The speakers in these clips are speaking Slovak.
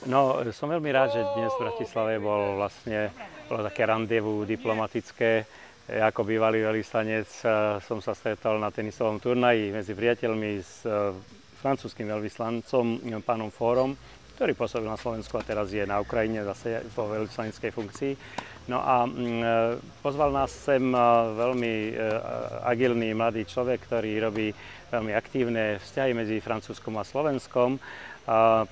No, som veľmi rád, že dnes v Bratislave bolo také randevu diplomatické. Ja ako bývalý veľvyslanec som sa stretol na tenisovom turnaji medzi priateľmi s francúzskym veľvyslancom pánom Forom, ktorý pôsobil na Slovensku a teraz je na Ukrajine zase vo veľvyslaneckej funkcii. No a pozval nás sem veľmi agilný mladý človek, ktorý robí veľmi aktívne vzťahy medzi Francúzskom a Slovenskom,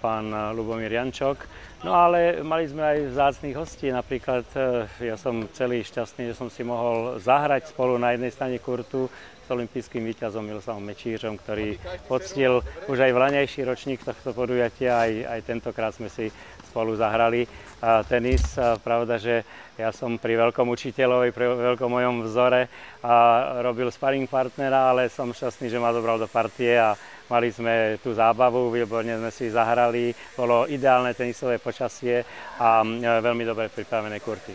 pán Ľubomír Jančok. No ale mali sme aj vzácnych hostí, napríklad ja som celý šťastný, že som si mohol zahrať spolu na jednej strane kurtu s olympijským víťazom Miloslavom Mečířom, ktorý poctil už aj vlaňajší ročník tohto podujatia, aj tentokrát sme si spolu zahrali tenis. Pravda, že ja som pri veľkom učiteľovi, pri veľkom mojom vzore robil sparring partnera, ale som šťastný, že ma zobral do partie a mali sme tú zábavu, výborne sme si zahrali, bolo ideálne tenisové počasie a veľmi dobre pripravené kurty.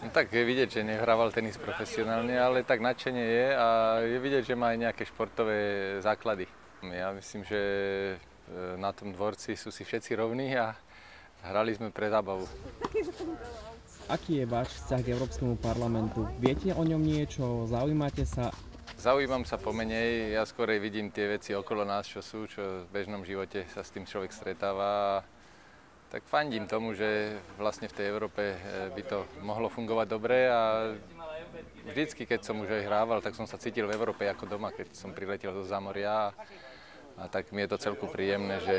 No tak je vidieť, že nehrával tenis profesionálne, ale tak nadšenie je a je vidieť, že má aj nejaké športové základy. Ja myslím, že na tom dvorci sú si všetci rovní a hrali sme pre zábavu. Aký je váš vzťah k Európskemu parlamentu? Viete o ňom niečo? Zaujímate sa? Zaujímam sa pomenej, ja skorej vidím tie veci okolo nás, čo sú, čo v bežnom živote sa s tým človek stretáva. Tak fandím tomu, že vlastne v tej Európe by to mohlo fungovať dobre a vždycky, keď som už aj hrával, tak som sa cítil v Európe ako doma, keď som priletel do zámoria. A tak mi je to celku príjemné, že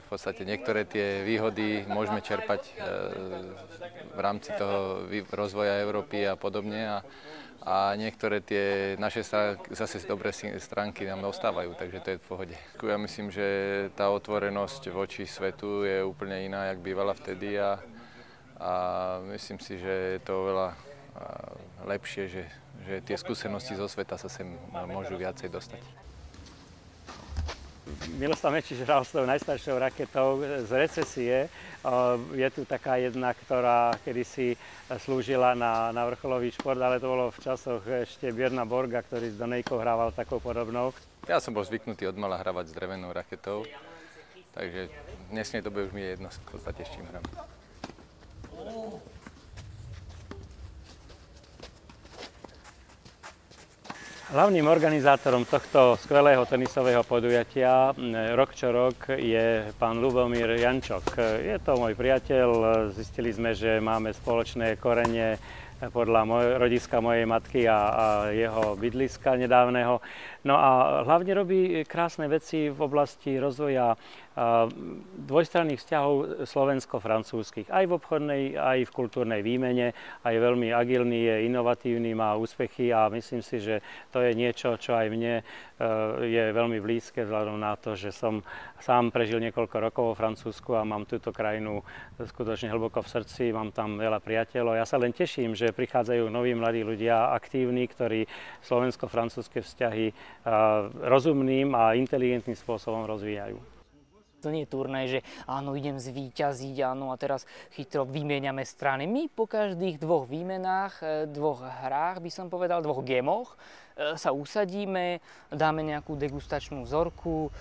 v podstate niektoré tie výhody môžeme čerpať v rámci toho rozvoja Európy a podobne. A niektoré tie naše zase dobré stránky nám ostávajú, takže to je v pohode. Ja myslím, že tá otvorenosť voči svetu je úplne iná, jak bývala vtedy a myslím si, že je to oveľa lepšie, že tie skúsenosti zo sveta sa sem môžu viacej dostať. Miloslav Mečíř hral s tou najstaršou raketou z recesie. Je tu taká jedna, ktorá kedysi slúžila na vrcholový šport, ale to bolo v časoch ešte Björna Borga, ktorý s Donejkou hrával takou podobnou. Ja som bol zvyknutý od mala hravať s drevenou raketou, takže v dnešnej dobe už mi je jedno v podstate s čím hrám. Hlavným organizátorom tohto skvelého tenisového podujatia rok čo rok je pán Ľubomír Jančok. Je to môj priateľ, zistili sme, že máme spoločné korene podľa rodiska mojej matky a jeho bydliska nedávneho. No a hlavne robí krásne veci v oblasti rozvoja dvojstranných vzťahov slovensko-francúzskych. Aj v obchodnej, aj v kultúrnej výmene. A je veľmi agilný, je inovatívny, má úspechy a myslím si, že to je niečo, čo aj mne je veľmi blízke vzhľadom na to, že som sám prežil niekoľko rokov vo Francúzsku a mám túto krajinu skutočne hlboko v srdci, mám tam veľa priateľov. Ja sa len teším, že prichádzajú noví mladí ľudia, aktívni, ktorí slovensko-francúzske vzťahy rozumným a inteligentným spôsobom rozvíjajú. To nie je turnaj, že áno, idem zvíťaziť, áno, a teraz chytro vymieňame strany. My po každých dvoch výmenách, dvoch hrách, by som povedal, dvoch gémoch, sa usadíme, dáme nejakú degustačnú vzorku,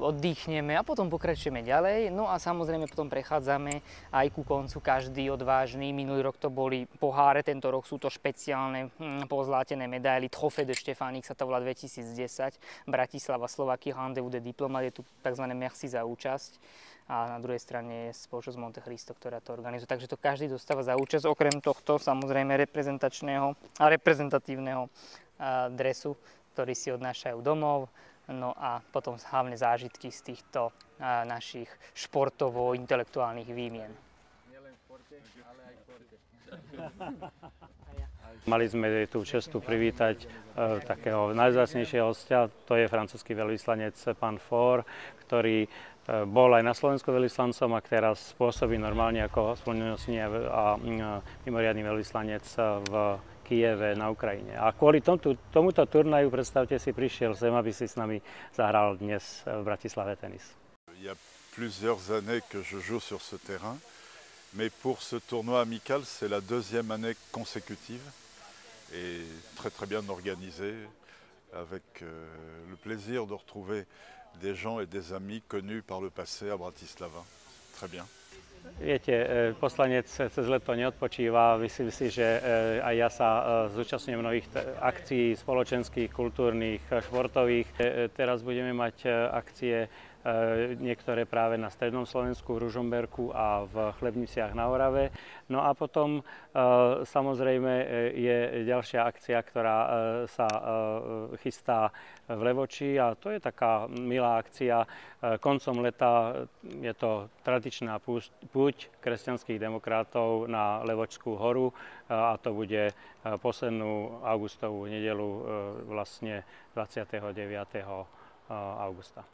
oddychneme a potom pokračujeme ďalej. No a samozrejme potom prechádzame aj ku koncu každý odvážny. Minulý rok to boli poháre, tento rok sú to špeciálne pozlátené medaily. Trophée de Štefánik sa to volá 2010. Bratislava, Slovakia, Rendez-vous de Diplomat, je tu tzv. Merci za účasť. A na druhej strane je spoločnosť Monte Cristo, ktorá to organizuje. Takže to každý dostáva za účasť, okrem tohto samozrejme reprezentačného a reprezentatívneho dresu, ktorý si odnášajú domov. No a potom hlavne zážitky z týchto našich športovo-intelektuálnych výmien. Nielen v športe, ale aj v športe. Mali sme tú čestu privítať takého najvzácnejšieho hostia, to je francúzsky veľvyslanec pán For, ktorý bol aj na Slovensku veľvyslancom a teraz pôsobí normálne ako spolnomocný a mimoriadny veľvyslanec v Kyjeve na Ukrajine. A kvôli tomuto turnaju, predstavte si, prišiel sem, aby si s nami zahral dnes v Bratislave tenis. Il y a plusieurs années que je joue sur ce terrain, mais pour ce tournoi amical, c'est la deuxième année consécutive et très bien organisé. avec le plaisir de retrouver des gens et des amis connus par le passé à Bratislava. Très bien. Viete, poslanec cez leto neodpočíva, myslím si, že aj ja sa zúčastňujem mnohých akcií spoločenských, kultúrnych, športových. Teraz budeme mať akcie niektoré práve na strednom Slovensku, v Ružomberku a v Chlebniciach na Orave. No a potom samozrejme je ďalšia akcia, ktorá sa chystá v Levoči a to je taká milá akcia. Koncom leta je to tradičná púť kresťanských demokratov na Levočskú horu a to bude poslednú augustovú nedeľu vlastne 29. augusta.